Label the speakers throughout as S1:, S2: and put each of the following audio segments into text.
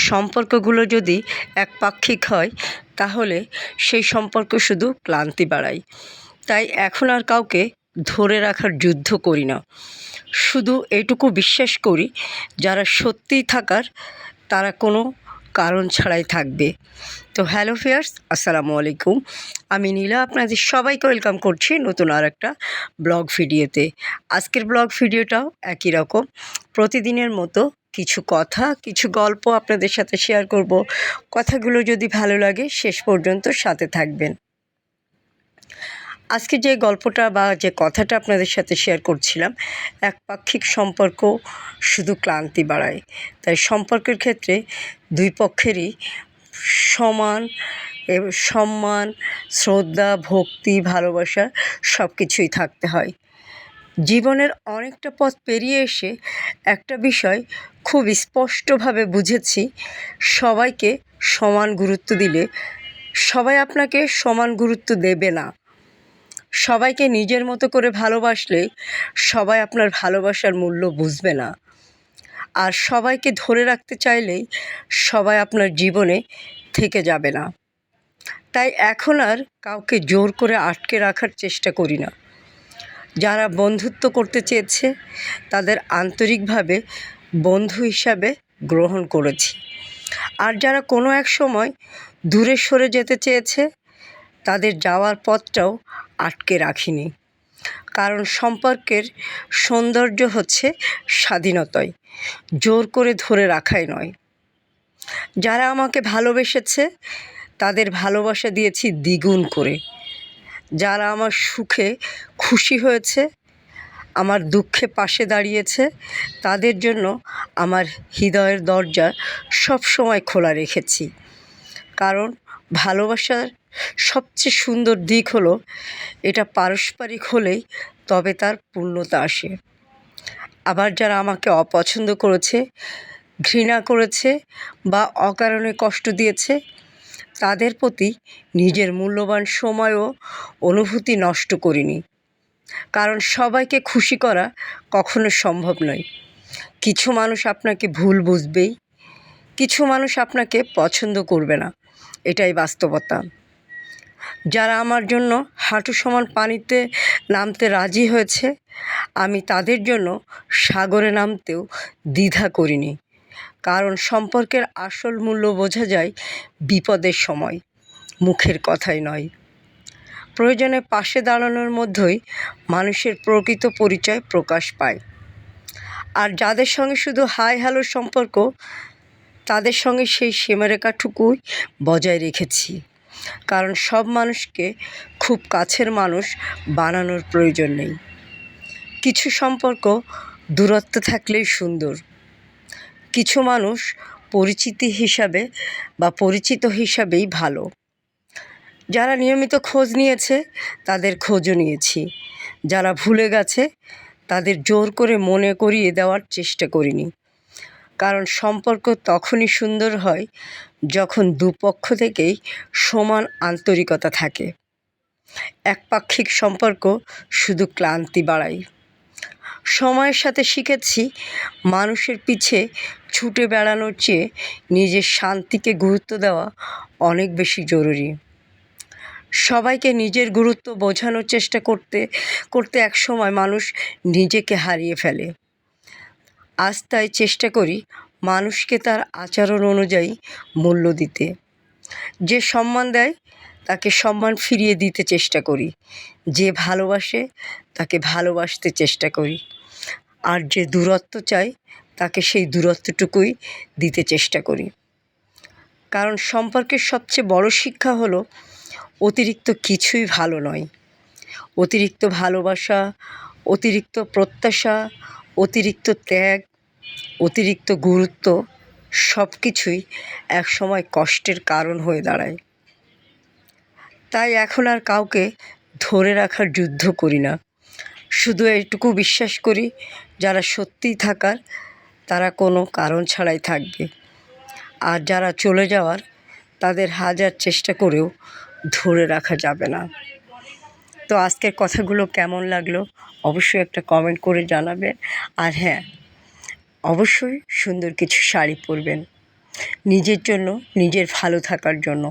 S1: সম্পর্কগুলো যদি একপাক্ষিক হয় তাহলে সেই সম্পর্ক শুধু ক্লান্তি বাড়ায়। তাই এখন আর কাউকে ধরে রাখার যুদ্ধ করি না, শুধু এটুকু বিশ্বাস করি যারা সত্যিই থাকার তারা কোনো কারণ ছাড়াই থাকবে। তো হ্যালো ভিউয়ার্স, আসসালামু আলাইকুম। আমি নীলা আপনাদের সবাইকে ওয়েলকাম করছি নতুন আর একটা ব্লগ ভিডিওতে। আজকের ব্লগ ভিডিওটাও একই রকম, প্রতিদিনের মতো কিছু কথা, কিছু গল্প আপনাদের সাথে শেয়ার করব। কথাগুলো যদি ভালো লাগে শেষ পর্যন্ত সাথে থাকবেন। আজকে যে গল্পটা বা যে কথাটা আপনাদের সাথে শেয়ার করছিলাম, একপাক্ষিক সম্পর্ক শুধু ক্লান্তি বাড়ায়। তাই সম্পর্কের ক্ষেত্রে দুই পক্ষেরই সমান সম্মান, শ্রদ্ধা, ভক্তি, ভালোবাসা সব কিছুই থাকতে হয়। জীবনের অনেকটা পথ পেরিয়ে এসে একটা বিষয় খুব স্পষ্টভাবে বুঝেছি, সবাইকে সমান গুরুত্ব দিলে সবাই আপনাকে সমান গুরুত্ব দেবে না। সবাইকে নিজের মতো করে ভালোবাসলে সবাই আপনার ভালোবাসার মূল্য বুঝবে না। আর সবাইকে ধরে রাখতে চাইলেই সবাই আপনার জীবনে থেকে যাবে না। তাই এখন আর কাউকে জোর করে আটকে রাখার চেষ্টা করি না। যারা বন্ধুত্ব করতে চেয়েছে তাদের আন্তরিকভাবে বন্ধু হিসাবে গ্রহণ করেছি। আর যারা কোনো এক সময় দূরে সরে যেতে চেয়েছে তাদের যাওয়ার পথটাও আটকে রাখিনি। কারণ সম্পর্কের সৌন্দর্য হচ্ছে স্বাধীনতায়, জোর করে ধরে রাখাই নয়। যারা আমাকে ভালোবেসেছে তাদের ভালোবাসা দিয়েছি দ্বিগুণ করে। যারা আমার সুখে খুশি হয়েছে, আমার দুঃখে পাশে দাঁড়িয়েছে, তাদের জন্য আমার হৃদয়ের দরজা সবসময় খোলা রেখেছি। কারণ ভালোবাসার সবচেয়ে সুন্দর দিক হলো এটা পারস্পরিক হলেই তবে তার পূর্ণতা আসে। আবার যারা আমাকে অপছন্দ করেছে, ঘৃণা করেছে বা অকারণে কষ্ট দিয়েছে, তাদের প্রতি নিজের মূল্যবান সময় ও অনুভূতি নষ্ট করিনি। কারণ সবাইকে খুশি করা কখনো সম্ভব নয়। কিছু মানুষ আপনাকে ভুল বুঝবেই, কিছু মানুষ আপনাকে পছন্দ করবে না, এটাই বাস্তবতা। যারা আমার জন্য হাঁটু সমান পানিতে নামতে রাজি হয়েছে, আমি তাদের জন্য সাগরে নামতেও দ্বিধা করিনি। কারণ সম্পর্কের আসল মূল্য বোঝা যায় বিপদের সময়, মুখের কথাই নয়। প্রয়োজনে পাশে দাঁড়ানোর মধ্যেই মানুষের প্রকৃত পরিচয় প্রকাশ পায়। আর যাদের সঙ্গে শুধু হাই হ্যালোর সম্পর্ক, তাদের সঙ্গে সেই সীমারেখাটুকুই বজায় রেখেছি। কারণ সব মানুষকে খুব কাছের মানুষ বানানোর প্রয়োজন নেই। কিছু সম্পর্ক দূরত্ব থাকলেই সুন্দর। কিছু মানুষ পরিচিতি হিসাবে বা পরিচিত হিসাবেই ভালো। যারা নিয়মিত খোঁজ নিয়েছে তাদের খোঁজও নিয়েছি। যারা ভুলে গেছে তাদের জোর করে মনে করিয়ে দেওয়ার চেষ্টা করিনি। কারণ সম্পর্ক তখনই সুন্দর হয় যখন দুপক্ষ থেকেই সমান আন্তরিকতা থাকে। একপাক্ষিক সম্পর্ক শুধু ক্লান্তি বাড়ায়। সময়ের সাথে শিখেছি মানুষের পিছে ছুটে বেড়ানোর চেয়ে নিজের শান্তিকে গুরুত্ব দেওয়া অনেক বেশি জরুরি। সবাইকে নিজের গুরুত্ব বোঝানোর চেষ্টা করতে করতে একসময় মানুষ নিজেকে হারিয়ে ফেলে। আজ তাই চেষ্টা করি মানুষকে তার আচরণ অনুযায়ী মূল্য দিতে। যে সম্মান দেয় তাকে সম্মান ফিরিয়ে দিতে চেষ্টা করি, যে ভালোবাসে তাকে ভালোবাসতে চেষ্টা করি, আর যে দূরত্ব চায় তাকে সেই দূরত্বটুকুই দিতে চেষ্টা করি। কারণ সম্পর্কের সবচেয়ে বড় শিক্ষা হলো অতিরিক্ত কিছুই ভালো নয়। অতিরিক্ত ভালোবাসা, অতিরিক্ত প্রত্যাশা, অতিরিক্ত ত্যাগ, অতিরিক্ত গুরুত্ব সব কিছুই একসময় কষ্টের কারণ হয়ে দাঁড়ায়। তাই এখন আর কাউকে ধরে রাখার যুদ্ধ করি না, শুধু এইটুকু বিশ্বাস করি যারা সত্যিই থাকার তারা কোনো কারণ ছাড়াই থাকবে। আর যারা চলে যাওয়ার তাদের হাজার চেষ্টা করেও ধরে রাখা যাবে না। তো আজকের কথাগুলো কেমন লাগলো অবশ্যই একটা কমেন্ট করে জানাবেন। আর হ্যাঁ, অবশ্যই সুন্দর কিছু শাড়ি পরবেন। নিজের জন্য, নিজের ভালো থাকার জন্য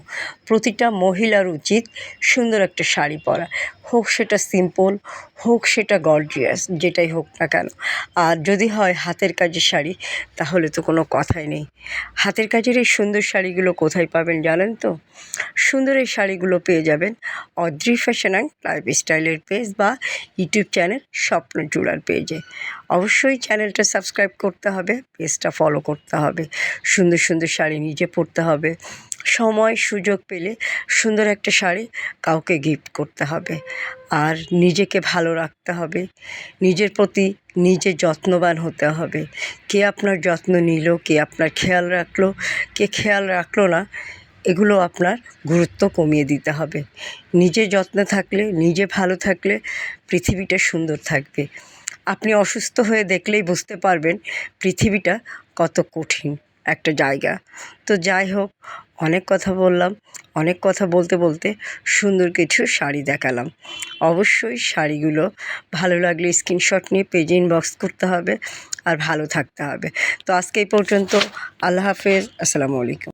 S1: প্রতিটা মহিলার উচিত সুন্দর একটা শাড়ি পরা, হোক সেটা সিম্পল, হোক সেটা গর্জিয়াস, যেটাই হোক না কেন। আর যদি হয় হাতের কাজের শাড়ি, তাহলে তো কোনো কথাই নেই। হাতের কাজের এই সুন্দর শাড়িগুলো কোথায় পাবেন জানেন তো? সুন্দর এই শাড়িগুলো পেয়ে যাবেন অদ্রি ফ্যাশন অ্যান্ড লাইফস্টাইলের পেজ বা ইউটিউব চ্যানেল স্বপ্ন জুড়ার পেজে। অবশ্যই চ্যানেলটা সাবস্ক্রাইব করতে হবে, পেজটা ফলো করতে হবে, সুন্দর সুন্দর শাড়ি নিজে পরতে হবে, সময় সুযোগ পেলে সুন্দর একটা শাড়ি কাউকে গিফট করতে হবে। আর নিজেকে ভালো রাখতে হবে, নিজের প্রতি নিজে যত্নবান হতে হবে। কে আপনার যত্ন নিল, কে আপনার খেয়াল রাখলো, কে খেয়াল রাখলো না, এগুলো আপনার গুরুত্ব কমিয়ে দিতে হবে। নিজে যত্নে থাকলে, নিজে ভালো থাকলে পৃথিবীটা সুন্দর থাকবে। আপনি অসুস্থ হয়ে দেখলেই বুঝতে পারবেন পৃথিবীটা কত কঠিন একটা জায়গা। তো যাই হোক, অনেক কথা বললাম, অনেক কথা বলতে বলতে সুন্দর কিছু শাড়ি দেখালাম। অবশ্যই শাড়িগুলো ভালো লাগলে স্ক্রিনশট নিয়ে পেজে ইনবক্স করতে হবে আর ভালো থাকতে হবে। তো আজকে এই পর্যন্ত। আল্লাহ হাফেজ, আসসালামু আলাইকুম।